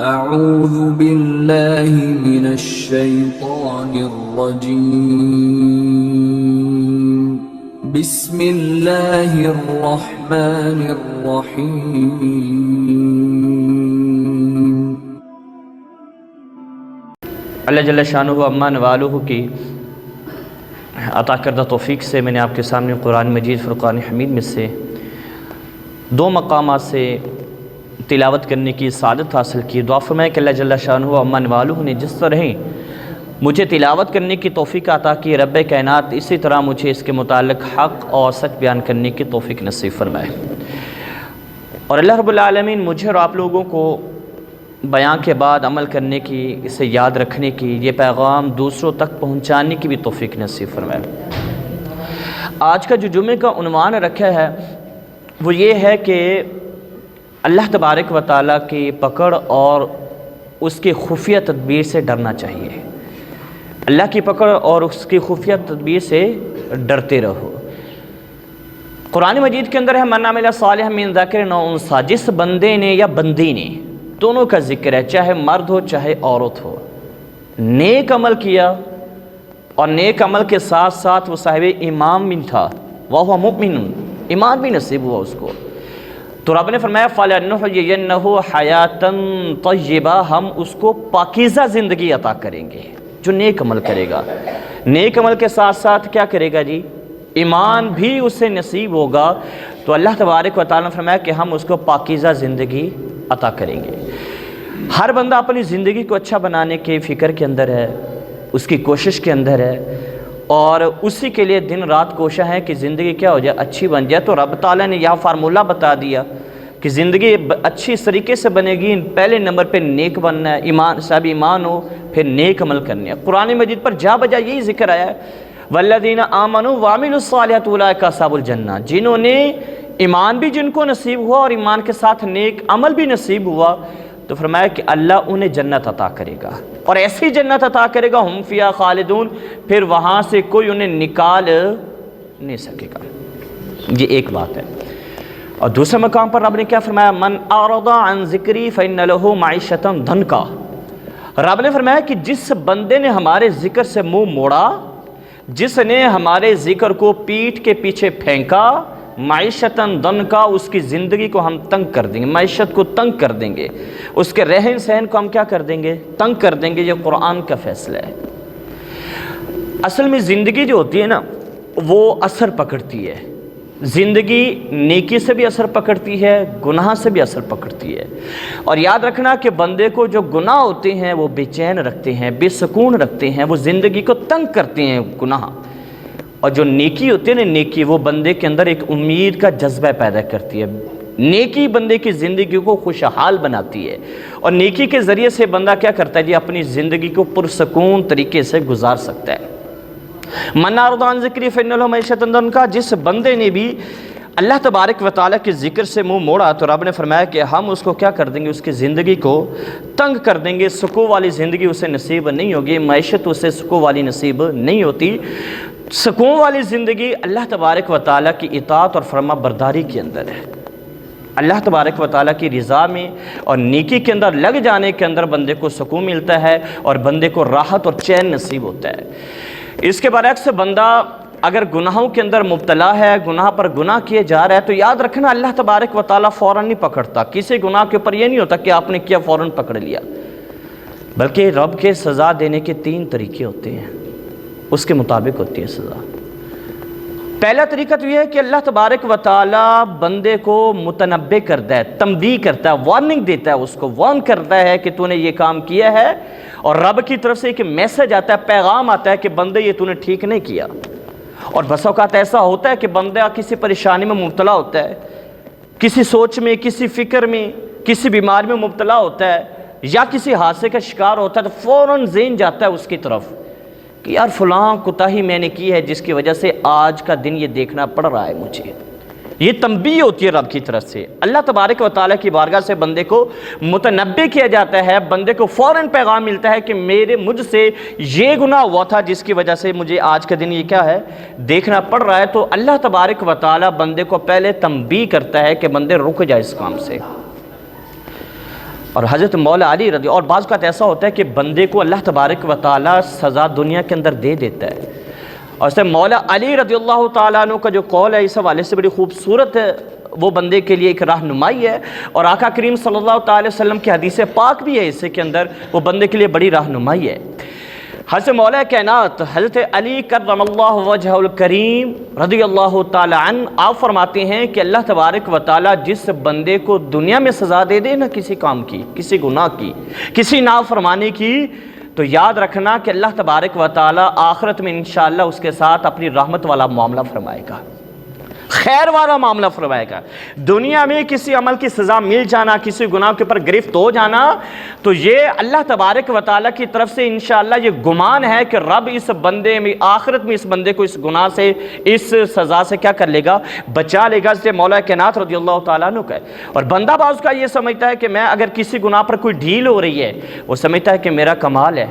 اعوذ باللہ من الشیطان الرجیم بسم اللہ الرحمن الرحیم۔ اللہ جل شانہ اما نوالہ کی عطا کردہ توفیق سے میں نے آپ کے سامنے قرآن مجید فرقان حمید میں سے دو مقامات سے تلاوت کرنے کی سعادت حاصل کی۔ دعا فرمائیں کہ اللہ جل شانہ اما نوالہ نے جس طرح مجھے تلاوت کرنے کی توفیق عطا کی، رب کائنات اسی طرح مجھے اس کے متعلق حق اور سچ بیان کرنے کی توفیق نصیب فرمائے، اور اللہ رب العالمین مجھے اور آپ لوگوں کو بیان کے بعد عمل کرنے کی، اسے یاد رکھنے کی، یہ پیغام دوسروں تک پہنچانے کی بھی توفیق نصیب فرمائے۔ آج کا جو جمعے کا عنوان رکھا ہے وہ یہ ہے کہ اللہ تبارک و تعالیٰ کی پکڑ اور اس کی خفیہ تدبیر سے ڈرنا چاہیے۔ اللہ کی پکڑ اور اس کی خفیہ تدبیر سے ڈرتے رہو۔ قرآن مجید کے اندر ہے من عمل صالحا من ذکر او انثی، جس بندے نے یا بندی نے، دونوں کا ذکر ہے، چاہے مرد ہو چاہے عورت ہو، نیک عمل کیا اور نیک عمل کے ساتھ ساتھ وہ صاحب ایمان بھی تھا، وَهُوَ مُؤْمِنٌ، ایمان بھی نصیب ہوا اس کو، تو رب نے فرمایا فَلَنُحْيِيَنَّهُ حَيَاةً طَيِّبَةً، ہم اس کو پاکیزہ زندگی عطا کریں گے جو نیک عمل کرے گا۔ نیک عمل کے ساتھ ساتھ کیا کرے گا جی؟ ایمان بھی اسے نصیب ہوگا۔ تو اللہ تبارک و تعالیٰ نے فرمایا کہ ہم اس کو پاکیزہ زندگی عطا کریں گے۔ ہر بندہ اپنی زندگی کو اچھا بنانے کے فکر کے اندر ہے، اس کی کوشش کے اندر ہے، اور اسی کے لیے دن رات کوشاں ہے کہ زندگی کیا ہو جائے، اچھی بن جائے۔ تو رب تعالیٰ نے یہاں فارمولہ بتا دیا کہ زندگی اچھی اس طریقے سے بنے گی، پہلے نمبر پہ نیک بننا ہے، ایمان صاحب ایمان ہو، پھر نیک عمل کرنے ہے۔ قرآن مجید پر جا بجا یہی ذکر آیا ہے والذین آمنوا وعملوا الصالحات اولئک اصحاب الجنہ، جنہوں نے ایمان بھی جن کو نصیب ہوا اور ایمان کے ساتھ نیک عمل بھی نصیب ہوا، تو فرمایا کہ اللہ انہیں جنت عطا کرے گا، اور ایسی جنت عطا کرے گا ہم فیہا خالدون، پھر وہاں سے کوئی انہیں نکال نہیں سکے گا۔ یہ ایک بات ہے۔ اور دوسرے مقام پر رب نے کیا فرمایا؟ من اعرض عن ذکری فإن له معیشۃ ضنکا، رب نے فرمایا کہ جس بندے نے ہمارے ذکر سے منہ موڑا، جس نے ہمارے ذکر کو پیٹھ کے پیچھے پھینکا، معیشتاً ضنکا، اس کی زندگی کو ہم تنگ کر دیں گے، معیشت کو تنگ کر دیں گے، اس کے رہن سہن کو ہم کیا کر دیں گے؟ تنگ کر دیں گے۔ یہ قرآن کا فیصلہ ہے۔ اصل میں زندگی جو ہوتی ہے نا وہ اثر پکڑتی ہے، زندگی نیکی سے بھی اثر پکڑتی ہے، گناہ سے بھی اثر پکڑتی ہے، اور یاد رکھنا کہ بندے کو جو گناہ ہوتے ہیں وہ بے چین رکھتے ہیں، بے سکون رکھتے ہیں، وہ زندگی کو تنگ کرتے ہیں گناہ، اور جو نیکی ہوتی ہے نا، نیکی وہ بندے کے اندر ایک امید کا جذبہ پیدا کرتی ہے، نیکی بندے کی زندگی کو خوشحال بناتی ہے، اور نیکی کے ذریعے سے بندہ کیا کرتا ہے جی؟ اپنی زندگی کو پرسکون طریقے سے گزار سکتا ہے۔ من اعرض عن ذکری فإن له معیشۃ ضنکا، جس بندے نے بھی اللہ تبارک و تعالیٰ کے ذکر سے منہ موڑا تو رب نے فرمایا کہ ہم اس کو کیا کر دیں گے؟ اس کی زندگی کو تنگ کر دیں گے، سکون والی زندگی اسے نصیب نہیں ہوگی، معیشت اسے سکون والی نصیب نہیں ہوتی۔ سکون والی زندگی اللہ تبارک و تعالیٰ کی اطاعت اور فرما برداری کے اندر ہے، اللہ تبارک و تعالیٰ کی رضا میں اور نیکی کے اندر لگ جانے کے اندر بندے کو سکون ملتا ہے اور بندے کو راحت اور چین نصیب ہوتا ہے۔ اس کے برعکس بندہ اگر گناہوں کے اندر مبتلا ہے، گناہ پر گناہ کیے جا رہا ہے، تو یاد رکھنا اللہ تبارک و تعالیٰ فوراً نہیں پکڑتا، کسی گناہ کے اوپر یہ نہیں ہوتا کہ آپ نے کیا فوراً پکڑ لیا، بلکہ رب کے سزا دینے کے 3 طریقے ہوتے ہیں، اس کے مطابق ہوتی ہے سزا۔ پہلا طریقہ تو یہ ہے کہ اللہ تبارک و تعالیٰ بندے کو متنبہ کرتا ہے، تنبیہ کرتا ہے، وارننگ دیتا ہے، اس کو وارن کرتا ہے کہ تو نے یہ کام کیا ہے، اور رب کی طرف سے ایک میسج آتا ہے، پیغام آتا ہے کہ بندے یہ تو نے ٹھیک نہیں کیا۔ اور بس اوقات ایسا ہوتا ہے کہ بندہ کسی پریشانی میں مبتلا ہوتا ہے، کسی سوچ میں، کسی فکر میں، کسی بیماری میں مبتلا ہوتا ہے، یا کسی حادثے کا شکار ہوتا ہے، تو فوراً ذہن جاتا ہے اس کی طرف کہ یار فلاں کوتاہی میں نے کی ہے جس کی وجہ سے آج کا دن یہ دیکھنا پڑ رہا ہے مجھے۔ یہ تنبیہ ہوتی ہے رب کی طرف سے، اللہ تبارک و تعالیٰ کی بارگاہ سے بندے کو متنبہ کیا جاتا ہے، بندے کو فوراً پیغام ملتا ہے کہ مجھ سے یہ گناہ ہوا تھا جس کی وجہ سے مجھے آج کا دن یہ کیا ہے دیکھنا پڑ رہا ہے۔ تو اللہ تبارک و تعالیٰ بندے کو پہلے تنبیہ کرتا ہے کہ بندے رک جائے اس کام سے، اور حضرت مولا علی رضی، اور بعض اوقات ایسا ہوتا ہے کہ بندے کو اللہ تبارک و تعالیٰ سزا دنیا کے اندر دے دیتا ہے، اور اس مولا علی رضی اللہ تعالیٰ عنہ کا جو قول ہے اس حوالے سے بڑی خوبصورت ہے، وہ بندے کے لیے ایک رہنمائی ہے، اور آقا کریم صلی اللہ تعالی وسلم کی حدیث پاک بھی ہے اس کے اندر، وہ بندے کے لیے بڑی رہنمائی ہے۔ حضرت مولا کائنات حضرت علی کرم اللہ وجہ الکریم رضی اللہ تعالی عنہ آپ فرماتے ہیں کہ اللہ تبارک و تعالی جس بندے کو دنیا میں سزا دے دے نا کسی کام کی، کسی گناہ کی، کسی نافرمانی کی، تو یاد رکھنا کہ اللہ تبارک و تعالی آخرت میں انشاءاللہ اس کے ساتھ اپنی رحمت والا معاملہ فرمائے گا، خیر والا معاملہ فرمائے گا۔ دنیا میں کسی عمل کی سزا مل جانا، کسی گناہ کے اوپر گرفت ہو جانا، تو یہ اللہ تبارک و تعالیٰ کی طرف سے انشاءاللہ یہ گمان ہے کہ رب اس بندے میں آخرت میں اس بندے کو اس گناہ سے، اس سزا سے کیا کر لے گا، بچا لے گا۔ جیسے مولا کائنات رضی اللہ تعالیٰ عنہ کا ہے، اور بندہ باز کا یہ سمجھتا ہے کہ میں اگر کسی گناہ پر کوئی ڈھیل ہو رہی ہے، وہ سمجھتا ہے کہ میرا کمال ہے،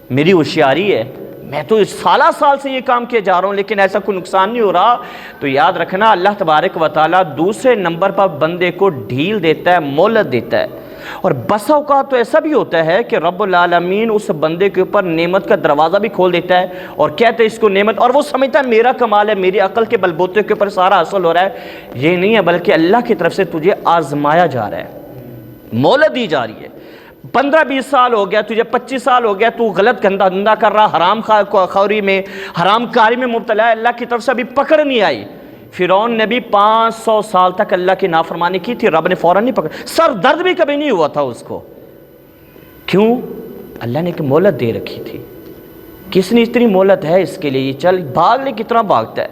میری ہوشیاری ہے، میں تو سالہ سال سے یہ کام کیے جا رہا ہوں لیکن ایسا کوئی نقصان نہیں ہو رہا۔ تو یاد رکھنا اللہ تبارک و تعالیٰ دوسرے نمبر پر بندے کو ڈھیل دیتا ہے، مہلت دیتا ہے، اور بسا اوقات تو ایسا بھی ہوتا ہے کہ رب العالمین اس بندے کے اوپر نعمت کا دروازہ بھی کھول دیتا ہے اور کہتے ہیں اس کو نعمت، اور وہ سمجھتا ہے میرا کمال ہے، میری عقل کے بل بوتے کے اوپر سارا حاصل ہو رہا ہے۔ یہ نہیں ہے، بلکہ اللہ کی طرف سے تجھے آزمایا جا رہا ہے، مہلت دی جا رہی ہے۔ 15-20 سال ہو گیا تجھے، 25 سال ہو گیا تو غلط گندا دھندا کر رہا، حرام خوری میں، حرام کاری میں مبتلا ہے، اللہ کی طرف سے ابھی پکڑ نہیں آئی۔ فرعون نے بھی 500 سال تک اللہ کی نافرمانی کی تھی، رب نے فوراً نہیں پکڑا، سر درد بھی کبھی نہیں ہوا تھا اس کو۔ کیوں؟ اللہ نے ایک مہلت دے رکھی تھی۔ کس نے اتنی مہلت ہے اس کے لیے، یہ چل بھاگ لے، کتنا بھاگتا ہے۔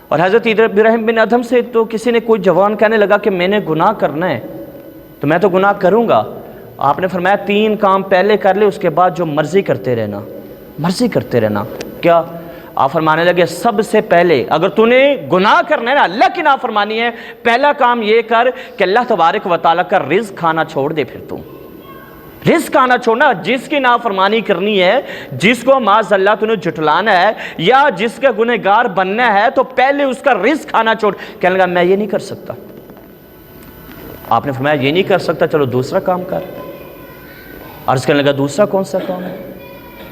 اور حضرت ابراہیم بن ادھم سے تو کسی نے کوئی جوان کہنے لگا کہ میں نے گناہ کرنا ہے تو میں تو گناہ کروں گا، آپ نے فرمایا 3 کام پہلے کر لے، اس کے بعد جو مرضی کرتے رہنا، مرضی کرتے رہنا۔ کیا؟ آپ فرمانے لگے سب سے پہلے اگر تو نے گناہ کرنا ہے نا، اللہ کی نافرمانی ہے، پہلا کام یہ کر کہ اللہ تبارک و تعالیٰ کا رزق کھانا چھوڑ دے۔ پھر تم رزق کھانا چھوڑنا، جس کی نافرمانی کرنی ہے، جس کو معاذ اللہ تو نے جھٹلانا ہے یا جس کا گنہگار بننا ہے، تو پہلے اس کا رزق کھانا چھوڑ۔ کہنے لگا میں یہ نہیں کر سکتا، آپ نے فرمایا یہ نہیں کر سکتا، چلو دوسرا کام کر۔ عرض کرنے لگا دوسرا کون سا کام ہے؟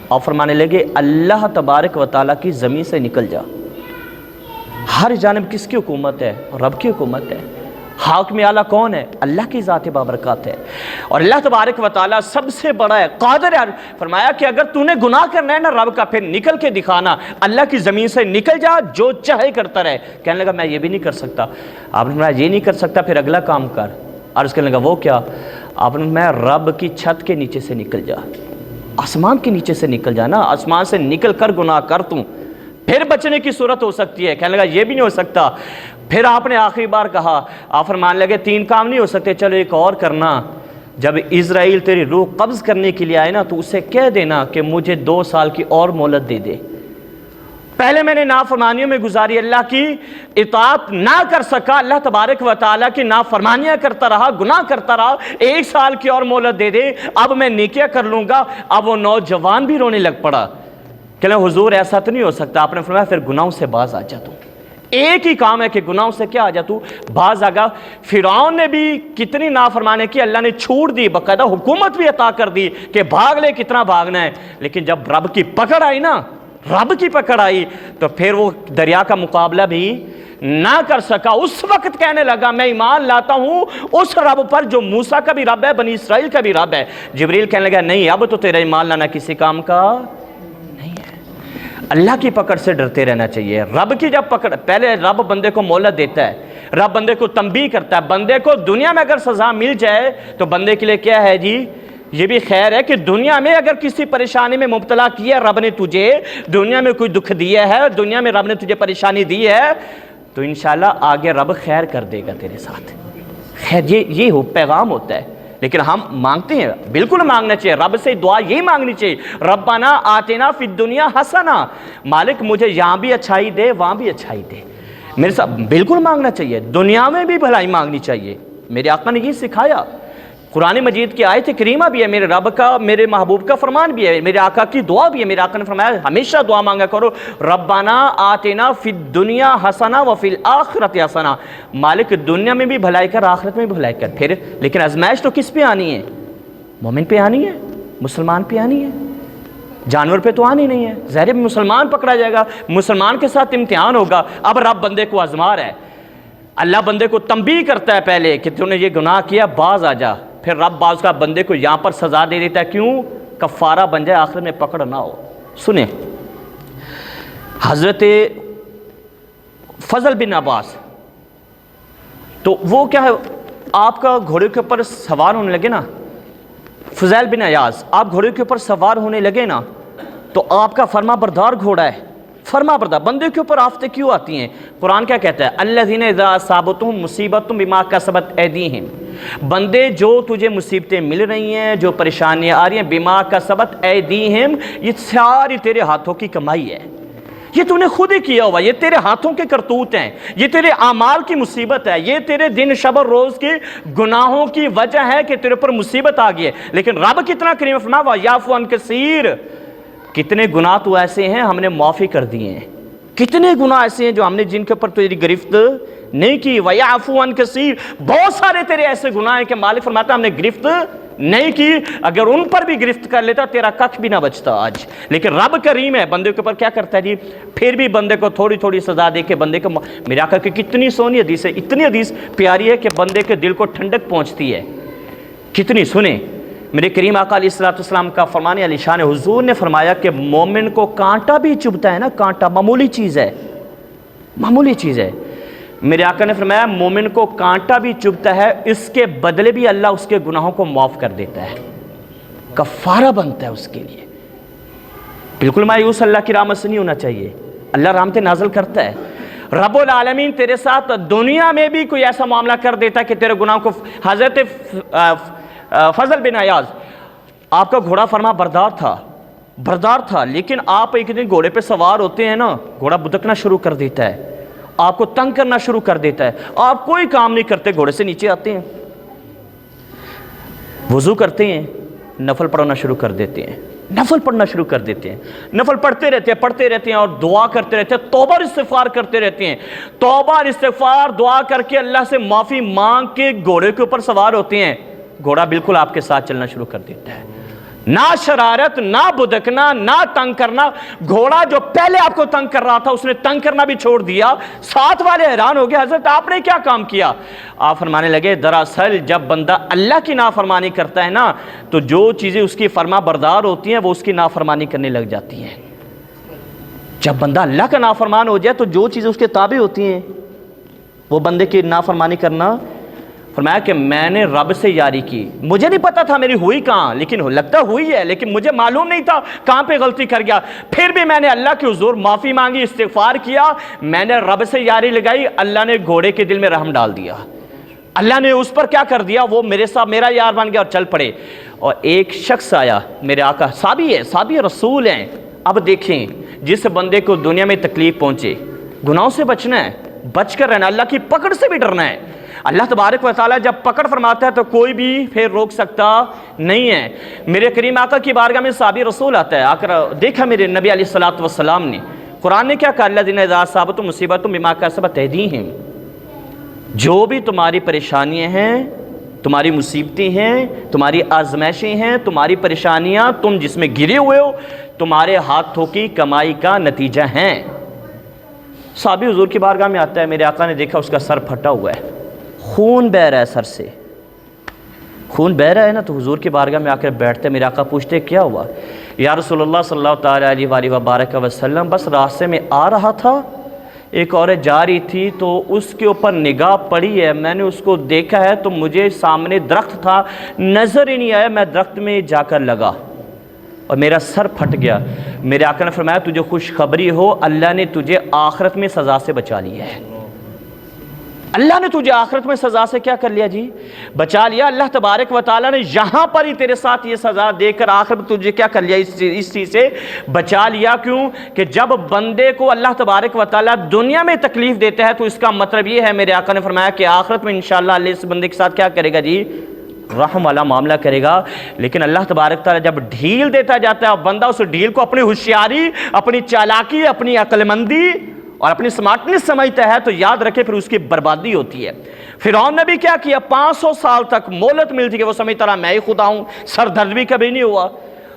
اور فرمانے لگے اللہ تبارک و تعالیٰ کی زمین سے نکل جا۔ ہر جانب کس کی حکومت ہے؟ رب کی حکومت ہے۔ حاکم اعلیٰ کون ہے؟ اللہ کی ذات بابرکات ہے، اور اللہ تبارک و تعالیٰ سب سے بڑا ہے، قادر ہے۔ فرمایا کہ اگر تو نے گناہ کرنا ہے نا رب کا، پھر نکل کے دکھانا، اللہ کی زمین سے نکل جا، جو چاہے کرتا رہے۔ کہنے لگا میں یہ بھی نہیں کر سکتا۔ آپ نے فرمایا یہ نہیں کر سکتا، پھر اگلا کام کر۔ عرض کرنے لگا وہ کیا؟ آپ نے میں رب کی چھت کے نیچے سے نکل جا، آسمان کے نیچے سے نکل جا نا، آسمان سے نکل کر گناہ کر تم، پھر بچنے کی صورت ہو سکتی ہے۔ کہنے لگا یہ بھی نہیں ہو سکتا۔ پھر آپ نے آخری بار کہا، آپ فرمانے لگے 3 کام نہیں ہو سکتے، چلو ایک اور کرنا، جب اسرائیل تیری روح قبض کرنے کے لیے آئے نا تو اسے کہہ دینا کہ مجھے 2 سال کی اور مہلت دے دے۔ پہلے میں نے نافرمانیوں میں گزاری، اللہ کی اطاعت نہ کر سکا، اللہ تبارک و تعالیٰ کی نافرمانیاں کرتا رہا، گناہ کرتا رہا، 1 سال کی اور مہلت دے دے، اب میں نیکیاں کر لوں گا۔ اب وہ نوجوان بھی رونے لگ پڑا، کہ حضور ایسا تو نہیں ہو سکتا۔ آپ نے فرمایا پھر گناہوں سے باز آ جا تو، ایک ہی کام ہے کہ گناہوں سے کیا آ جا تو، باز آگا۔ فرعون نے بھی کتنی نافرمانی کی، اللہ نے چھوڑ دی، باقاعدہ حکومت بھی عطا کر دی کہ بھاگ لے، کتنا بھاگنا ہے، لیکن جب رب کی پکڑ آئی نا، رب کی پکڑ آئی تو پھر وہ دریا کا مقابلہ بھی نہ کر سکا۔ اس وقت کہنے لگا میں ایمان لاتا ہوں اس رب پر جو موسیٰ کا بھی رب ہے، بنی اسرائیل کا بھی رب ہے۔ جبریل کہنے لگا نہیں، اب تو تیرا ایمان لانا کسی کام کا نہیں ہے۔ اللہ کی پکڑ سے ڈرتے رہنا چاہیے۔ رب کی جب پکڑ، پہلے رب بندے کو مہلت دیتا ہے، رب بندے کو تنبیہ کرتا ہے۔ بندے کو دنیا میں اگر سزا مل جائے تو بندے کے لیے کیا ہے جی، یہ بھی خیر ہے کہ دنیا میں اگر کسی پریشانی میں مبتلا کیا رب نے تجھے، دنیا میں کوئی دکھ دیا ہے، دنیا میں رب نے تجھے پریشانی دی ہے، تو انشاءاللہ آگے رب خیر کر دے گا تیرے ساتھ۔ خیر یہ پیغام ہوتا ہے، لیکن ہم مانگتے ہیں، بالکل مانگنا چاہیے، رب سے دعا یہی مانگنی چاہیے، ربنا آتنا فی الدنیا حسنہ، مالک مجھے یہاں بھی اچھائی دے، وہاں بھی اچھائی دے، میرے ساتھ بالکل مانگنا چاہیے، دنیا میں بھی بھلائی مانگنی چاہیے۔ میرے آقا نے یہ سکھایا قرآن مجید کی آیت کریمہ بھی ہے، میرے رب کا، میرے محبوب کا فرمان بھی ہے، میرے آقا کی دعا بھی ہے۔ میرے آقا نے فرمایا ہمیشہ دعا مانگا کرو، ربنا آتنا فی الدنیا حسنہ وفی الآخرۃ حسنہ، مالک دنیا میں بھی بھلائی کر، آخرت میں بھی بھلائی کر۔ پھر لیکن آزمائش تو کس پہ آنی ہے؟ مومن پہ آنی ہے، مسلمان پہ آنی ہے، جانور پہ تو آنی نہیں ہے۔ ظاہر مسلمان پکڑا جائے گا، مسلمان کے ساتھ امتحان ہوگا۔ اب رب بندے کو آزما رہا ہے، اللہ بندے کو تنبیہ کرتا ہے پہلے کہ تو نے یہ گناہ کیا، باز آ جا۔ پھر رب باز کا بندے کو یہاں پر سزا دے دیتا ہے، کیوں؟ کفارہ بن جائے، آخر میں پکڑ نہ ہو۔ سنیں، حضرت فضل بن عباس، تو وہ کیا ہے، آپ کا گھوڑے کے اوپر سوار ہونے لگے نا، فضیل بن عیاض، آپ گھوڑے کے اوپر سوار ہونے لگے نا، تو آپ کا فرما بردار گھوڑا ہے، فرما بردار، بندے کے اوپر آفتیں کیوں آتی ہیں؟ قرآن کیا کہتا ہے؟ الذین اذا اصابتہم مصیبۃ بما کسبت ایدیہم، بندے جو تجھے مصیبتیں مل رہی ہیں، جو پریشانیاں آ رہی ہیں، بما کسبت ایدیہم، یہ ساری تیرے ہاتھوں کی کمائی ہے، یہ تو نے خود ہی کیا ہوا، یہ تیرے ہاتھوں کے کرتوت ہیں، یہ تیرے اعمال کی مصیبت ہے، یہ تیرے دن شب اور روز کے گناہوں کی وجہ ہے کہ تیرے پر مصیبت آ گئی ہے۔ لیکن رب کتنا کریم فرمایا وَيَعْفُو عَنْ كَثِيرٍ، کتنے گناہ تو ایسے ہیں ہم نے معافی کر دیے ہیں، کتنے گناہ ایسے ہیں جو ہم نے جن کے اوپر تیری گرفت نہیں کی۔ وَيَعْفُو عَنْ كَثِيرٍ، بہت سارے تیرے ایسے گناہ ہیں کہ مالک فرماتا ہے ہم نے گرفت نہیں کی، اگر ان پر بھی گرفت کر لیتا تیرا ککھ بھی نہ بچتا آج۔ لیکن رب کریم ہے، بندے کے اوپر کیا کرتا ہے جی، پھر بھی بندے کو تھوڑی تھوڑی سزا دے کے بندے کو، میرے آقا کی کتنی سونی حدیث ہے، اتنی حدیث پیاری ہے کہ بندے کے دل کو ٹھنڈک پہنچتی ہے، کتنی سنیں۔ میرے کریم آقا علیہ السلام کا فرمان علی شان، حضور نے فرمایا کہ مومن کو کانٹا بھی چبھتا ہے نا، کانٹا معمولی چیز ہے، معمولی چیز ہے۔ میرے آقا نے فرمایا مومن کو کانٹا بھی چبھتا ہے، اس کے بدلے بھی اللہ اس کے گناہوں کو معاف کر دیتا ہے، کفارہ بنتا ہے اس کے لیے۔ بالکل مایوس اللہ کی رحمت سے نہیں ہونا چاہیے، اللہ رحمتیں نازل کرتا ہے۔ رب العالمین تیرے ساتھ دنیا میں بھی کوئی ایسا معاملہ کر دیتا ہے کہ تیرے گناہوں کو، حضرت فضل بن عیاض، آپ کا گھوڑا فرما بردار تھا، لیکن آپ ایک دن گھوڑے پہ سوار ہوتے ہیں نا، گھوڑا بدکنا شروع کر دیتا ہے، آپ کو تنگ کرنا شروع کر دیتا ہے، آپ کوئی کام نہیں کرتے، گھوڑے سے نیچے آتے ہیں، وضو کرتے ہیں، نفل پڑھنا شروع کر دیتے ہیں، نفل پڑھتے رہتے ہیں اور دعا کرتے رہتے ہیں، توبہ اور استغفار کرتے رہتے ہیں، توبہ اور استغفار دعا کر کے اللہ سے معافی مانگ کے گھوڑے کے اوپر سوار ہوتے ہیں، گھوڑا بالکل آپ کے ساتھ چلنا شروع کر دیتا ہے، نہ شرارت، نہ بدکنا، نہ تنگ کرنا۔ گھوڑا جو پہلے آپ کو تنگ کر رہا تھا اس نے تنگ کرنا بھی چھوڑ دیا، ساتھ والے حیران ہو گئے، حضرت آپ نے کیا کام کیا؟ آپ فرمانے لگے دراصل جب بندہ اللہ کی نافرمانی کرتا ہے نا، تو جو چیزیں اس کی فرما بردار ہوتی ہیں وہ اس کی نافرمانی کرنے لگ جاتی ہیں۔ جب بندہ اللہ کا نافرمان ہو جائے تو جو چیزیں اس کے تابع ہوتی ہیں وہ بندے کی نافرمانی کرنا۔ فرمایا کہ میں نے رب سے یاری کی، مجھے نہیں پتا تھا میری ہوئی کہاں، لیکن لگتا ہوئی ہے، لیکن مجھے معلوم نہیں تھا کہاں پہ غلطی کر گیا، پھر بھی میں نے اللہ کے حضور معافی مانگی، استغفار کیا، میں نے رب سے یاری لگائی، اللہ نے گھوڑے کے دل میں رحم ڈال دیا، اللہ نے اس پر کیا کر دیا، وہ میرے ساتھ میرا یار بن گیا اور چل پڑے۔ اور ایک شخص آیا، میرے آقا صحابی رسول ہیں، اب دیکھیں جس بندے کو دنیا میں تکلیف پہنچے، گناہوں سے بچنا ہے، بچ کر رہنا، اللہ کی پکڑ سے بھی ڈرنا ہے۔ اللہ تبارک و تعالیٰ جب پکڑ فرماتا ہے تو کوئی بھی پھر روک سکتا نہیں ہے۔ میرے کریم آقا کی بارگاہ میں صحابی رسول آتا ہے، آ کر دیکھا میرے نبی علیہ الصلوۃ والسلام نے، قرآن نے کیا کہا، الذین اذا اصابتہم مصیبۃ بما کسبت ایدیہم، جو بھی تمہاری پریشانیاں ہیں، تمہاری مصیبتیں ہیں، تمہاری آزمائشیں ہیں، تمہاری پریشانیاں، تم جس میں گرے ہوئے ہو، تمہارے ہاتھوں کی کمائی کا نتیجہ ہیں۔ صحابی حضور کی بارگاہ میں آتا ہے، میرے آقا نے دیکھا اس کا سر پھٹا ہوا ہے، خون بہ رہا ہے، سر سے خون بہ رہا ہے نا، تو حضور کی بارگاہ میں آ کر بیٹھتے، میرے آقا پوچھتے کیا ہوا؟ یا رسول اللہ صلی اللہ تعالیٰ علیہ وآلہ وبارک وسلم، بس راستے میں آ رہا تھا، ایک عورت جا رہی تھی تو اس کے اوپر نگاہ پڑی ہے، میں نے اس کو دیکھا ہے تو مجھے سامنے درخت تھا، نظر ہی نہیں آیا، میں درخت میں جا کر لگا اور میرا سر پھٹ گیا۔ میرے آقا نے فرمایا تجھے خوشخبری ہو، اللہ نے تجھے آخرت میں سزا سے بچا لیا ہے، اللہ نے تجھے آخرت میں سزا سے کیا کر لیا جی، بچا لیا۔ اللہ تبارک و تعالیٰ نے یہاں پر ہی تیرے ساتھ یہ سزا دے کر آخرت میں تجھے کیا کر لیا، اس چیز سے بچا لیا۔ کیوں کہ جب بندے کو اللہ تبارک و تعالیٰ دنیا میں تکلیف دیتا ہے تو اس کا مطلب یہ ہے، میرے آقا نے فرمایا کہ آخرت میں انشاءاللہ اللہ اس بندے کے ساتھ کیا کرے گا جی، رحم والا معاملہ کرے گا. لیکن اللہ تبارک تعالیٰ جب ڈھیل دیتا جاتا ہے اور بندہ اس ڈھیل کو اپنی ہوشیاری، اپنی چالاکی، اپنی عقل مندی اور اپنی سمارٹنس سمجھتا ہے تو یاد رکھے پھر اس کی بربادی ہوتی ہے. فرعون نے بھی کیا کیا، 500 سال تک مہلت ملتی کہ وہ سمجھتا رہا میں ہی خدا ہوں، سر درد بھی کبھی نہیں ہوا.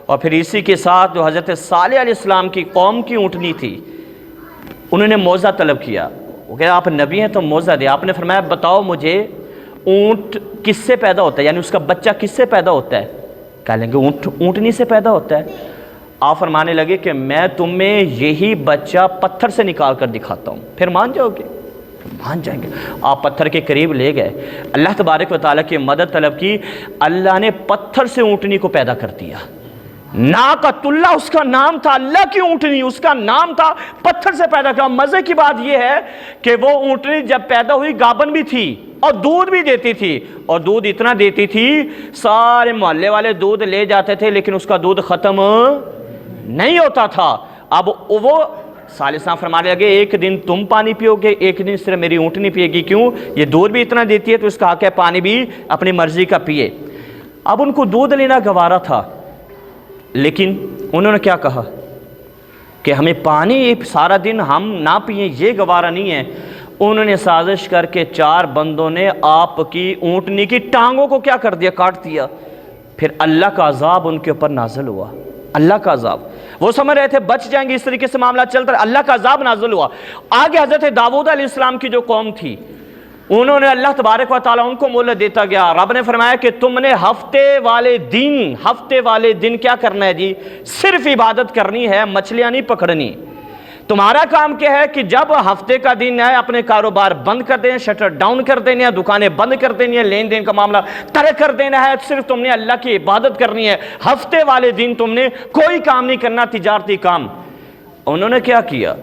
اور پھر اسی کے ساتھ جو حضرت صالح علیہ السلام کی قوم کی اونٹنی تھی، انہوں نے موعظہ طلب کیا. وہ کہ آپ نبی ہیں تو موعظہ دے. آپ نے فرمایا بتاؤ مجھے اونٹ کس سے پیدا ہوتا ہے، یعنی اس کا بچہ کس سے پیدا ہوتا ہے؟ کہہ لیں گے اونٹنی سے پیدا ہوتا ہے. آپ فرمانے لگے کہ میں تمہیں یہی بچہ پتھر سے نکال کر دکھاتا ہوں، پھر مان جاؤ گے؟ مان جائیں گے. آپ پتھر کے قریب لے گئے، اللہ تبارک و تعالیٰ کی مدد طلب کی، اللہ نے پتھر سے اونٹنی کو پیدا کر دیا. ناقۃ اللہ اس کا نام تھا، اللہ کی اونٹنی اس کا نام تھا، پتھر سے پیدا کیا. مزے کی بات یہ ہے کہ وہ اونٹنی جب پیدا ہوئی گابن بھی تھی اور دودھ بھی دیتی تھی، اور دودھ اتنا دیتی تھی سارے محلے والے دودھ لے جاتے تھے لیکن اس کا دودھ ختم نہیں ہوتا تھا. اب وہ صالح صاحب فرمانے لگے ایک دن تم پانی پیو گے، ایک دن صرف میری اونٹنی پیے گی. کیوں؟ یہ دودھ بھی اتنا دیتی ہے تو اس کا حق ہے پانی بھی اپنی مرضی کا پیے. اب ان کو دودھ لینا گوارا تھا، لیکن انہوں نے کیا کہا کہ ہمیں پانی سارا دن ہم نہ پئیں یہ گوارا نہیں ہے. انہوں نے سازش کر کے 4 بندوں نے آپ کی اونٹنی کی ٹانگوں کو کیا کر دیا، کاٹ دیا. پھر اللہ کا عذاب ان کے اوپر نازل ہوا. اللہ کا عذاب، وہ سمجھ رہے تھے بچ جائیں گے، اس طریقے سے معاملہ چلتا رہا، اللہ کا عذاب نازل ہوا. آگے حضرت داؤد علیہ السلام کی جو قوم تھی، انہوں نے اللہ تبارک و تعالیٰ ان کو مہلت دیتا گیا. رب نے فرمایا کہ تم نے ہفتے والے دن کیا کرنا ہے جی؟ صرف عبادت کرنی ہے، مچھلیاں نہیں پکڑنی. تمہارا کام کیا ہے کہ جب ہفتے کا دن ہے اپنے کاروبار بند کر دیں، شٹر ڈاؤن کر دینے ہیں، دکانیں بند کر دینی ہیں، لین دین کا معاملہ ترک کر دینا ہے. صرف تم نے اللہ کی عبادت کرنی ہے. ہفتے والے دن تم نے کوئی کام نہیں کرنا، تجارتی کام. انہوں نے کیا کیا؟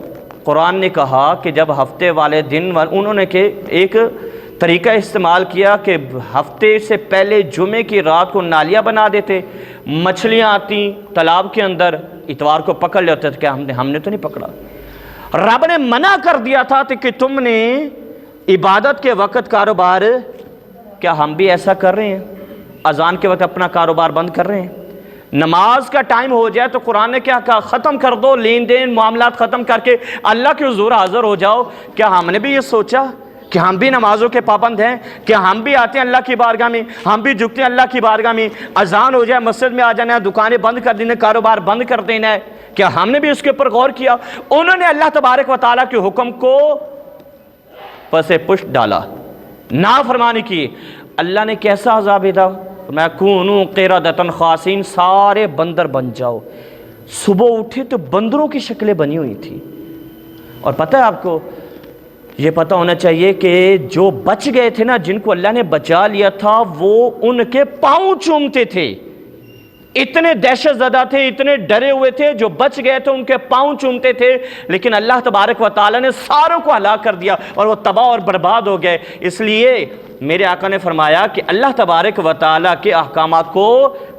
قرآن نے کہا کہ جب ہفتے والے دن انہوں نے کہ ایک طریقہ استعمال کیا کہ ہفتے سے پہلے جمعے کی رات کو نالیاں بنا دیتے، مچھلیاں آتی تالاب کے اندر، اتوار کو پکڑ لیتے تھے. کہ ہم نے تو نہیں پکڑا. رب نے منع کر دیا تھا کہ تم نے عبادت کے وقت کاروبار، کیا ہم بھی ایسا کر رہے ہیں؟ اذان کے وقت اپنا کاروبار بند کر رہے ہیں. نماز کا ٹائم ہو جائے تو قرآن نے کیا کہا؟ ختم کر دو لین دین، معاملات ختم کر کے اللہ کے حضور حاضر ہو جاؤ. کیا ہم نے بھی یہ سوچا کہ ہم بھی نمازوں کے پابند ہیں؟ کہ ہم بھی آتے ہیں اللہ کی بارگاہ میں، ہم بھی جھکتے ہیں اللہ کی بارگاہ میں؟ اذان ہو جائے مسجد میں آ جانا ہے، دکانیں بند کر دینا، کاروبار بند کر دینا ہے. کیا ہم نے بھی اس کے اوپر غور کیا؟ انہوں نے اللہ تبارک و تعالیٰ کے حکم کو پس پشت ڈالا، نافرمانی کی. اللہ نے کیسا عذاب دیتا؟ میں کونوا قردۃ خاسئین، سارے بندر بن جاؤ. صبح اٹھے تو بندروں کی شکلیں بنی ہوئی تھی. اور پتہ ہے آپ کو یہ پتہ ہونا چاہیے کہ جو بچ گئے تھے نا، جن کو اللہ نے بچا لیا تھا، وہ ان کے پاؤں چومتے تھے. اتنے دہشت زدہ تھے، اتنے ڈرے ہوئے تھے، جو بچ گئے تھے ان کے پاؤں چومتے تھے. لیکن اللہ تبارک و تعالیٰ نے ساروں کو ہلاک کر دیا اور وہ تباہ اور برباد ہو گئے. اس لیے میرے آقا نے فرمایا کہ اللہ تبارک و تعالیٰ کے احکامات کو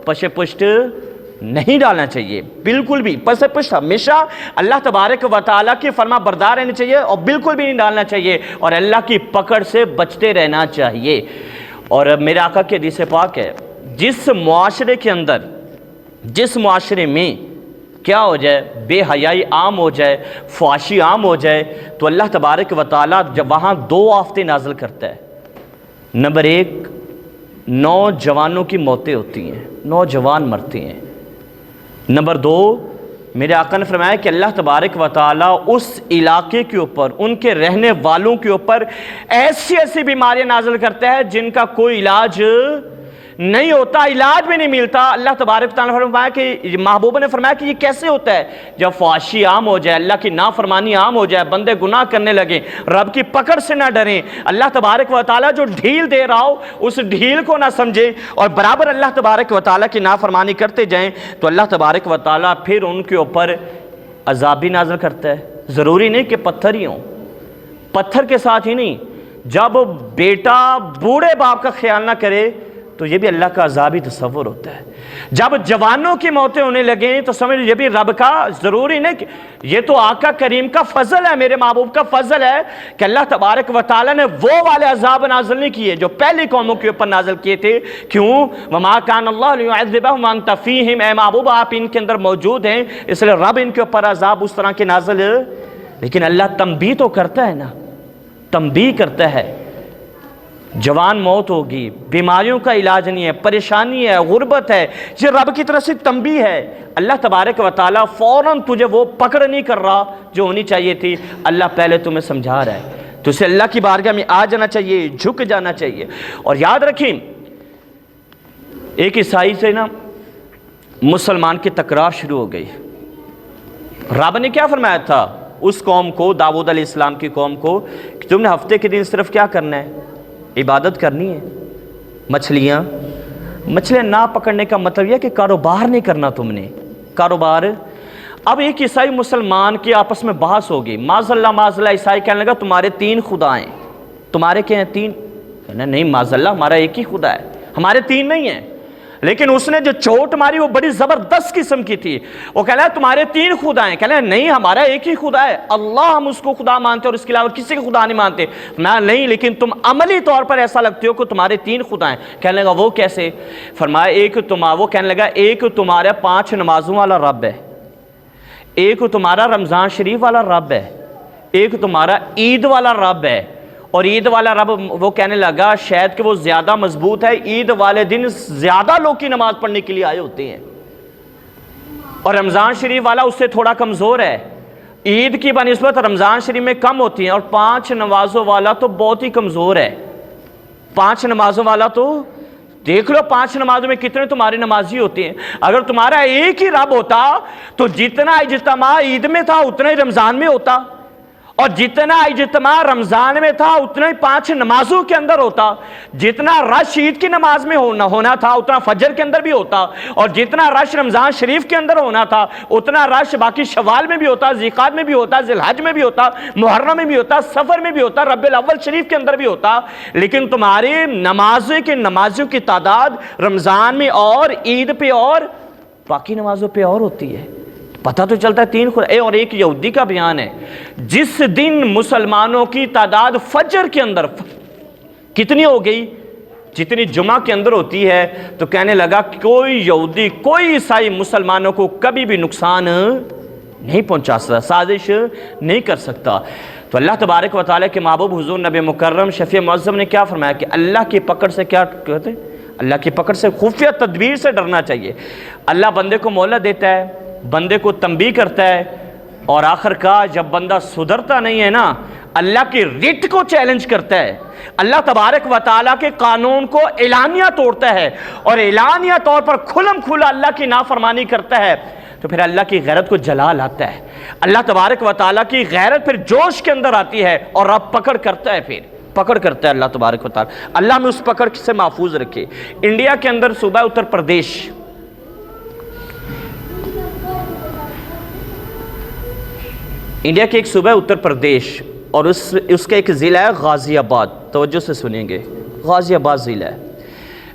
پش پشت نہیں ڈالنا چاہیے، بالکل بھی. پس پشت ہمیشہ اللہ تبارک و تعالیٰ کی فرما بردار رہنی چاہیے اور بالکل بھی نہیں ڈالنا چاہیے، اور اللہ کی پکڑ سے بچتے رہنا چاہیے. اور میرے آقا کی حدیث پاک ہے، جس معاشرے کے اندر، جس معاشرے میں کیا ہو جائے، بے حیائی عام ہو جائے، فحاشی عام ہو جائے، تو اللہ تبارک و تعالیٰ جب وہاں 2 آفتیں نازل کرتا ہے. نمبر 1، نوجوانوں کی موتیں ہوتی ہیں، نوجوان مرتے ہیں. نمبر 2، میرے آقا نے فرمایا کہ اللہ تبارک و تعالیٰ اس علاقے کے اوپر، ان کے رہنے والوں کے اوپر ایسی بیماریاں نازل کرتا ہے جن کا کوئی علاج نہیں ہوتا، علاج بھی نہیں ملتا. اللہ تبارک تعالیٰ نے فرمایا کہ محبوب نے فرمایا کہ یہ کیسے ہوتا ہے؟ جب فحاشی عام ہو جائے، اللہ کی نافرمانی عام ہو جائے، بندے گناہ کرنے لگیں، رب کی پکڑ سے نہ ڈریں، اللہ تبارک و تعالیٰ جو ڈھیل دے رہا ہو اس ڈھیل کو نہ سمجھیں اور برابر اللہ تبارک و تعالیٰ کی نافرمانی کرتے جائیں، تو اللہ تبارک و تعالیٰ پھر ان کے اوپر عذاب بھی نازل کرتا ہے. ضروری نہیں کہ پتھر ہی ہوں، پتھر کے ساتھ ہی نہیں. جب بیٹا بوڑھے باپ کا خیال نہ کرے تو یہ بھی اللہ کا عذابی تصور ہوتا ہے۔ جب جوانوں کی موتیں ہونے لگیں تو سمجھ یہ بھی رب کا ضروری نہیں کہ یہ تو آقا کریم کا فضل ہے، میرے محبوب کا فضل ہے کہ اللہ تبارک و تعالی نے وہ والے عذاب نازل نہیں کیے جو پہلی قوموں کے اوپر نازل کیے تھے۔ کیوں؟ وما کان اللہ لیعذبہم وانت فیہم، اے محبوب آپ ان کے اندر موجود ہیں، اس لیے رب ان کے اوپر عذاب اس طرح کے نازل، لیکن اللہ تنبیہ تو کرتا ہے نا، تنبیہ کرتا ہے۔ جوان موت ہوگی، بیماریوں کا علاج نہیں ہے، پریشانی ہے، غربت ہے، یہ رب کی طرف سے تنبیہ ہے۔ اللہ تبارک و تعالیٰ فوراً تجھے وہ پکڑ نہیں کر رہا جو ہونی چاہیے تھی، اللہ پہلے تمہیں سمجھا رہا ہے، تو اسے اللہ کی بارگاہ میں آ جانا چاہیے، جھک جانا چاہیے۔ اور یاد رکھیں ایک عیسائی سے نا مسلمان کی تکرار شروع ہو گئی۔ رب نے کیا فرمایا تھا اس قوم کو، داؤد علیہ السلام کی قوم کو، کہ تم نے ہفتے کے دن صرف کیا کرنا ہے؟ عبادت کرنی ہے۔ مچھلیاں نہ پکڑنے کا مطلب یہ کہ کاروبار نہیں کرنا تم نے، کاروبار۔ اب ایک عیسائی مسلمان کی آپس میں بحث ہوگی، معاذ اللہ عیسائی کہنے لگا تمہارے 3 خدا ہیں، تمہارے کیا ہیں 3؟ کہنا نہیں معاذ اللہ ہمارا ایک ہی خدا ہے، ہمارے 3 نہیں ہیں۔ لیکن اس نے جو چوٹ ماری وہ بڑی زبردست قسم کی تھی، وہ کہہ رہا ہے تمہارے 3 خدا ہیں، کہہ رہا ہے نہیں ہمارا ایک ہی خدا ہے، اللہ ہم اس کو خدا مانتے اور اس کے علاوہ کسی کو خدا نہیں مانتے۔ میں نہیں، لیکن تم عملی طور پر ایسا لگتے ہو کہ تمہارے 3 خدا ہیں۔ کہنے لگا وہ کیسے؟ فرمایا وہ کہنے لگا ایک تمہارا 5 نمازوں والا رب ہے، ایک تمہارا رمضان شریف والا رب ہے، ایک تمہارا عید والا رب ہے۔ اور عید والا رب وہ کہنے لگا شاید کہ وہ زیادہ مضبوط ہے، عید والے دن زیادہ لوگ کی نماز پڑھنے کے لیے آئے ہوتے ہیں، اور رمضان شریف والا اس سے تھوڑا کمزور ہے، عید کی بنسبت رمضان شریف میں کم ہوتی ہیں، اور 5 نمازوں والا تو بہت ہی کمزور ہے۔ 5 نمازوں والا تو دیکھ لو 5 نمازوں میں کتنے تمہارے نمازی ہوتے ہیں۔ اگر تمہارا ایک ہی رب ہوتا تو جتنا اجتماع عید میں تھا اتنا ہی رمضان میں ہوتا، اور جتنا اجتماع رمضان میں تھا اتنا ہی 5 نمازوں کے اندر ہوتا، جتنا رش عید کی نماز میں ہونا تھا اتنا فجر کے اندر بھی ہوتا، اور جتنا رش رمضان شریف کے اندر ہونا تھا اتنا رش باقی شوال میں بھی ہوتا، ذیقعد میں بھی ہوتا، ذی الحج میں بھی ہوتا، محرم میں بھی ہوتا، سفر میں بھی ہوتا، ربیع الاول شریف کے اندر بھی ہوتا۔ لیکن تمہاری نمازوں کی تعداد رمضان میں اور عید پہ اور باقی نمازوں پہ اور ہوتی ہے۔ پتہ تو چلتا ہے 3 خدا۔ اور ایک یہودی کا بیان ہے، جس دن مسلمانوں کی تعداد فجر کے اندر کتنی ہو گئی جتنی جمعہ کے اندر ہوتی ہے، تو کہنے لگا کوئی یہودی کوئی عیسائی مسلمانوں کو کبھی بھی نقصان نہیں پہنچا سکتا، سازش نہیں کر سکتا۔ تو اللہ تبارک و تعالیٰ کے محبوب حضور نبی مکرم شفیع معظم نے کیا فرمایا کہ اللہ کی پکڑ سے کیا کہتے ہیں؟ اللہ کی پکڑ سے خفیہ تدبیر سے ڈرنا چاہیے۔ اللہ بندے کو مہلت دیتا ہے، بندے کو تنبیہ کرتا ہے، اور آخر کا جب بندہ سدھرتا نہیں ہے نا، اللہ کی رٹ کو چیلنج کرتا ہے، اللہ تبارک و تعالیٰ کے قانون کو اعلانیہ توڑتا ہے، اور اعلانیہ طور پر کھلم کھلا اللہ کی نافرمانی کرتا ہے، تو پھر اللہ کی غیرت کو جلا لاتا ہے۔ اللہ تبارک و تعالیٰ کی غیرت پھر جوش کے اندر آتی ہے، اور رب پکڑ کرتا ہے، پھر پکڑ کرتا ہے اللہ تبارک و تعالیٰ۔ اللہ میں اس پکڑ سے محفوظ رکھے۔ انڈیا کے اندر صوبہ اتر پردیش، انڈیا کے ایک صوبہ اتر پردیش، اور اس کا ایک ضلع ہے غازی آباد۔ توجہ سے سنیں گے، غازی آباد ضلع ہے۔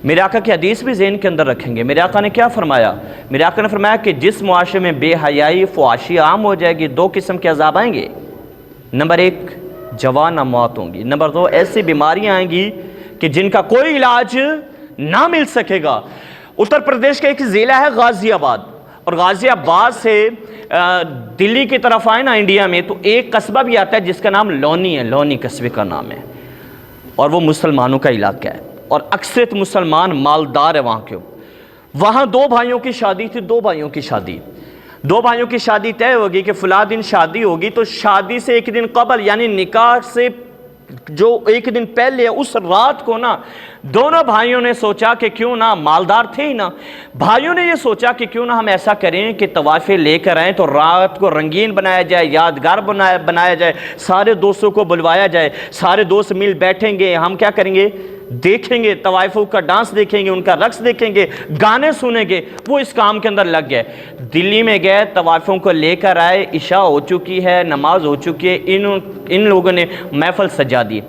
میرے آقا کی حدیث بھی ذہن کے اندر رکھیں گے۔ میرے آقا نے کیا فرمایا؟ میرے آقا نے فرمایا کہ جس معاشرے میں بے حیائی فحاشی عام ہو جائے گی، 2 قسم کے عذاب آئیں گے۔ نمبر 1 جوان اموات ہوں گی، نمبر 2 ایسی بیماریاں آئیں گی کہ جن کا کوئی علاج نہ مل سکے گا۔ اتر پردیش کا ایک ضلع ہے غازی آباد، اور غازی آباد سے دلی کی طرف آئے نا انڈیا میں، تو ایک قصبہ بھی آتا ہے جس کا نام لونی ہے، لونی قصبے کا نام ہے، اور وہ مسلمانوں کا علاقہ ہے، اور اکثریت مسلمان مالدار ہے وہاں کے۔ وہاں 2 بھائیوں کی شادی تھی، 2 بھائیوں کی شادی طے ہوگی کہ فلاں دن شادی ہوگی، تو شادی سے 1 دن قبل یعنی نکاح سے جو 1 دن پہلے اس رات کو نا دونوں بھائیوں نے سوچا کہ کیوں نہ، مالدار تھے ہی نا، بھائیوں نے یہ سوچا کہ کیوں نہ ہم ایسا کریں کہ طوائفیں لے کر آئیں تو رات کو رنگین بنایا جائے، یادگار بنایا جائے، سارے دوستوں کو بلوایا جائے، سارے دوست مل بیٹھیں گے، ہم کیا کریں گے، دیکھیں گے، طوائفوں کا ڈانس دیکھیں گے، ان کا رقص دیکھیں گے، گانے سنیں گے۔ وہ اس کام کے اندر لگ گئے، دلی میں گئے، طوائفوں کو لے کر آئے، عشاء ہو چکی ہے، نماز ہو چکی ہے، ان لوگوں نے محفل سجا دی۔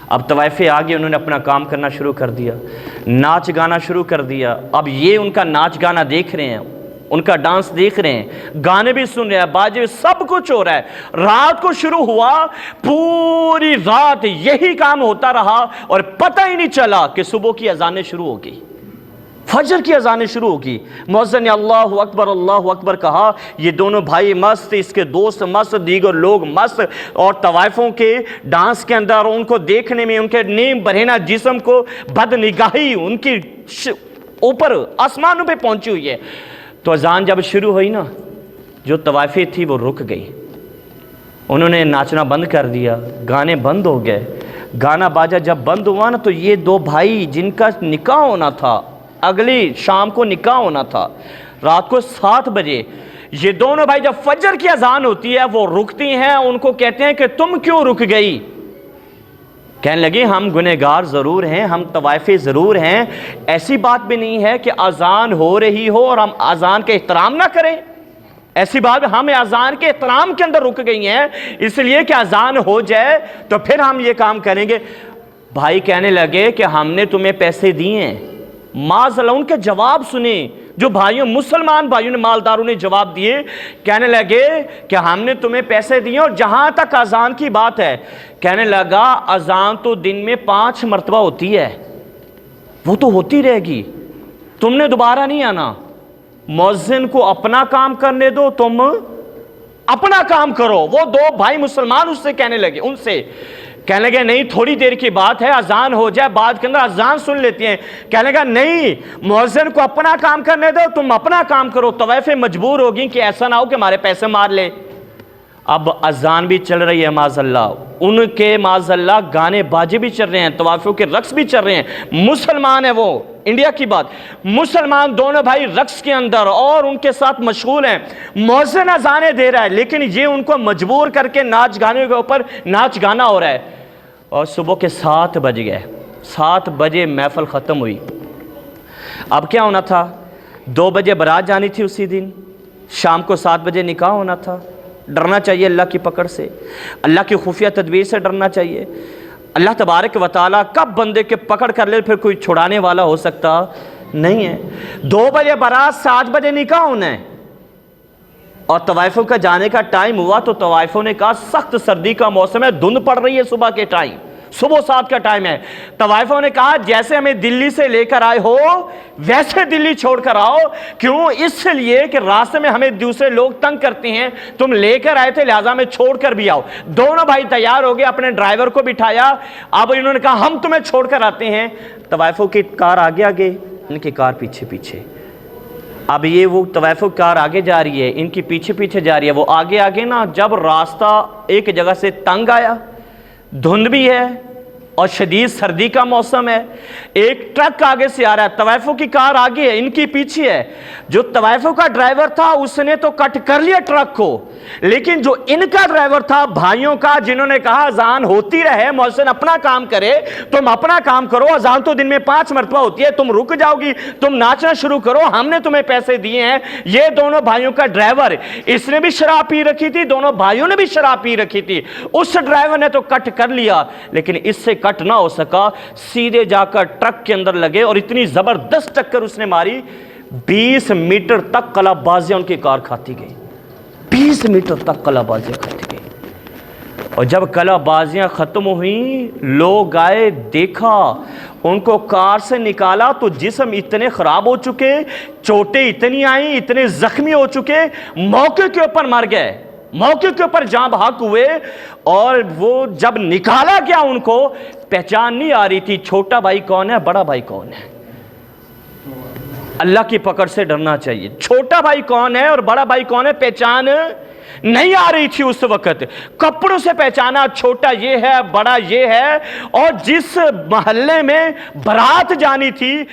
اب طوائف آگے انہوں نے اپنا کام کرنا شروع کر دیا، ناچ گانا شروع کر دیا۔ اب یہ ان کا ناچ گانا دیکھ رہے ہیں، ان کا ڈانس دیکھ رہے ہیں، گانے بھی سن رہے ہیں، باجے بھی، سب کچھ ہو رہا ہے۔ رات کو شروع ہوا، پوری رات یہی کام ہوتا رہا اور پتہ ہی نہیں چلا کہ صبح کی اذانیں شروع ہو گئی، فجر کی اذانیں شروع ہوگی۔ مؤذن نے اللہ اکبر کہا، یہ دونوں بھائی مست، اس کے دوست مست، دیگر لوگ مست، اور طوائفوں کے ڈانس کے اندر ان کو دیکھنے میں ان کے نیم برہنہ جسم کو بد نگاہی ان کی اوپر آسمانوں پہ پہنچی ہوئی ہے۔ تو اذان جب شروع ہوئی نا، جو طوائفیں تھی وہ رک گئی، انہوں نے ناچنا بند کر دیا، گانے بند ہو گئے۔ گانا باجا جب بند ہوا نا، تو یہ دو بھائی جن کا نکاح ہونا تھا، اگلی شام کو نکاح ہونا تھا، رات کو 7 بجے، یہ دونوں بھائی جب فجر کی اذان ہوتی ہے وہ رکتی ہیں، ان کو کہتے ہیں کہ تم کیوں رک گئی؟ کہنے لگے ہم گنہگار ضرور ہیں، ہم طوائفیں ضرور ہیں، ایسی بات بھی نہیں ہے کہ اذان ہو رہی ہو اور ہم اذان کے احترام نہ کریں، ایسی بات ہم اذان کے احترام کے اندر رک گئی ہیں، اس لیے کہ اذان ہو جائے تو پھر ہم یہ کام کریں گے۔ بھائی کہنے لگے کہ ہم نے تمہیں پیسے دیے ہیں۔ معاذ اللہ، ان کے جواب سنیں جو بھائیوں، مسلمان بھائیوں نے، مالداروں نے جواب دیے، کہنے لگے کہ ہم نے تمہیں پیسے دیے، اور جہاں تک اذان کی بات ہے، کہنے لگا اذان تو دن میں 5 مرتبہ ہوتی ہے، وہ تو ہوتی رہے گی، تم نے دوبارہ نہیں آنا، مؤذن کو اپنا کام کرنے دو، تم اپنا کام کرو۔ وہ دو بھائی مسلمان اس سے کہنے لگے، ان سے کہنے لگے نہیں، تھوڑی دیر کی بات ہے، اذان ہو جائے، بعد کے اندر اذان سن لیتے ہیں۔ کہنے لگا نہیں، مؤذن کو اپنا کام کرنے دو، تم اپنا کام کرو۔ طوائفیں مجبور ہوگی کہ ایسا نہ ہو کہ ہمارے پیسے مار لے۔ اب اذان بھی چل رہی ہے معاذ اللہ، ان کے معاذ اللہ گانے باجے بھی چل رہے ہیں، طوائفوں کے رقص بھی چل رہے ہیں، مسلمان ہیں وہ، انڈیا کی بات، مسلمان دونوں بھائی رقص کے اندر اور ان کے ساتھ مشغول ہیں۔ مؤذن اذانیں دے رہا ہے، لیکن یہ ان کو مجبور کر کے ناچ گانے کے اوپر ناچ گانا ہو رہا ہے۔ اور صبح کے 7 بج گئے، 7 بجے محفل ختم ہوئی۔ اب کیا ہونا تھا؟ 2 بجے برات جانی تھی اسی دن، شام کو 7 بجے نکاح ہونا تھا۔ ڈرنا چاہیے اللہ کی پکڑ سے، اللہ کی خفیہ تدبیر سے ڈرنا چاہیے۔ اللہ تبارک و تعالیٰ کب بندے کے پکڑ کر لے پھر کوئی چھڑانے والا ہو سکتا نہیں ہے۔ 2 بجے برات، 7 بجے نکاح ہونا ہے، اور طوائفوں کا جانے کا ٹائم ہوا تو طوائفوں نے کہا سخت سردی کا موسم ہے، دھند پڑ رہی ہے، صبح کے ٹائم، صبح 7 کا ٹائم ہے۔ طوائفوں نے کہا جیسے ہمیں دلی سے لے کر آئے ہو ویسے دلی چھوڑ کر آؤ، کیوں؟ اس لیے کہ راستے میں ہمیں دوسرے لوگ تنگ کرتے ہیں، تم لے کر آئے تھے لہٰذا ہمیں چھوڑ کر بھی آؤ۔ دونوں بھائی تیار ہو گئے، اپنے ڈرائیور کو بٹھایا، اب انہوں نے کہا ہم تمہیں چھوڑ کر آتے ہیں۔ طوائفوں کی کار آگے آگے، ان کی کار پیچھے پیچھے۔ اب یہ وہ طوائفوں کی کار آگے جا رہی ہے، ان کی پیچھے پیچھے جا رہی ہے، وہ آگے آگے نا، جب راستہ ایک جگہ سے تنگ آیا، دھند بھی ہے اور شدید سردی کا موسم ہے، ایک ٹرک آگے سے آ رہا ہے، طوائفوں کی کار آگے ہے، ان کی پیچھے ہے۔ جو طوائفوں کا ڈرائیور تھا اس نے تو کٹ کر لیا ٹرک کو، لیکن جو ان کا ڈرائیور تھا بھائیوں کا، جنہوں نے کہا اذان ہوتی رہے، مؤذن اپنا کام کرے، تم اپنا کام کرو، اذان تو دن میں 5 مرتبہ ہوتی ہے، تم رک جاؤ گی، تم ناچنا شروع کرو، ہم نے تمہیں پیسے دیے ہیں۔ یہ دونوں بھائیوں کا ڈرائیور، اس نے بھی شراب پی رکھی تھی، دونوں بھائیوں نے بھی شراب پی رکھی تھی، اس ڈرائیور نے تو کٹ کر لیا، لیکن اس سے کٹ نہ ہو سکا، سیدھے جا کر ٹرک کے اندر لگے اور اتنی زبردست ٹکر اس نے ماری، 20 میٹر تک قلعہ بازیاں ان کی کار کھاتی گئی، 20 میٹر تک قلعہ بازیاں کھاتی گئی۔ اور جب قلعہ بازیاں ختم ہوئیں، لوگ آئے، دیکھا، ان کو کار سے نکالا تو جسم اتنے خراب ہو چکے، چوٹیں اتنی آئیں، اتنے زخمی ہو چکے، موقع کے اوپر مر گئے، موقع کے اوپر جاں بحق ہوئے۔ اور وہ جب نکالا گیا ان کو پہچان نہیں آ رہی تھی، چھوٹا بھائی کون ہے، بڑا بھائی کون ہے۔ اللہ کی پکڑ سے ڈرنا چاہیے، چھوٹا بھائی کون ہے اور بڑا بھائی کون ہے پہچان نہیں آ رہی تھی اس وقت، کپڑوں سے پہچانا، چھوٹا یہ ہے، بڑا یہ ہے۔ اور جس محلے میں برات جانی تھی،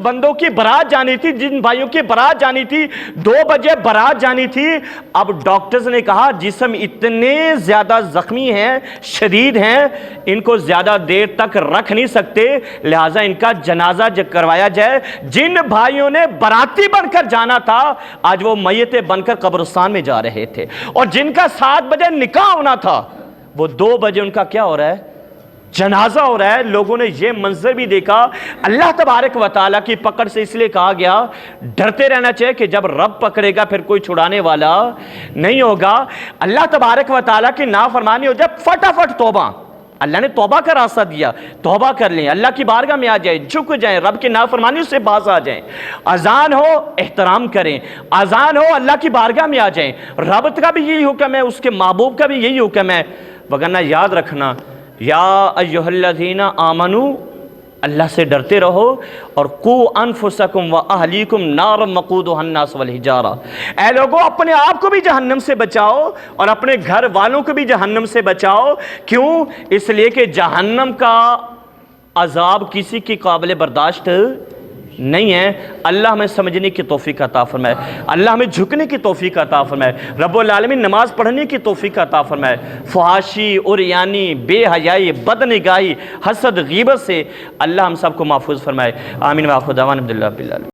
بندوں کی برات جانی تھی، جن بھائیوں کی برات جانی تھی، 2 بجے برات جانی تھی، اب ڈاکٹرز نے کہا جسم اتنے زیادہ زخمی ہیں، شدید ہیں، ان کو زیادہ دیر تک رکھ نہیں سکتے، لہٰذا ان کا جنازہ کروایا جائے۔ جن بھائیوں نے باراتی بن کر جانا تھا آج وہ میتیں بن کر قبرستان میں جا رہے تھے، اور جن کا 7 بجے نکاح ہونا تھا وہ 2 بجے ان کا کیا ہو رہا ہے، جنازہ ہو رہا ہے، لوگوں نے یہ منظر بھی دیکھا۔ اللہ تبارک و تعالیٰ کی پکڑ سے اس لیے کہا گیا ڈرتے رہنا چاہیے کہ جب رب پکڑے گا پھر کوئی چھڑانے والا نہیں ہوگا۔ اللہ تبارک و تعالیٰ کی نافرمانی ہو جائے فٹافٹ توبہ، اللہ نے توبہ کا راستہ دیا، توبہ کر لیں، اللہ کی بارگاہ میں آ جائیں، جھک جائیں، رب کی نافرمانی سے باز آ جائیں۔ اذان ہو احترام کریں، اذان ہو اللہ کی بارگاہ میں آ جائیں، رب کا بھی یہی حکم ہے، اس کے محبوب کا بھی یہی حکم ہے۔ وگرنہ یاد رکھنا یا ایھا الذین آمنو، اللہ سے ڈرتے رہو، اور قو انفسکم و اہلیکم نارا وقودھا الناس والحجارہ، اے لوگوں اپنے آپ کو بھی جہنم سے بچاؤ اور اپنے گھر والوں کو بھی جہنم سے بچاؤ۔ کیوں؟ اس لیے کہ جہنم کا عذاب کسی کی قابل برداشت نہیں ہے۔ اللہ ہمیں سمجھنے کی توفیق عطا فرمائے، اللہ ہمیں جھکنے کی توفیق عطا فرمائے، رب العالمین نماز پڑھنے کی توفیق عطا فرمائے، فحاشی، عریانی، بے حیائی، بدنگاہی، حسد، غیبت سے اللہ ہم سب کو محفوظ فرمائے۔ آمین۔ وآخر دعوانا الحمدللہ رب العالمین۔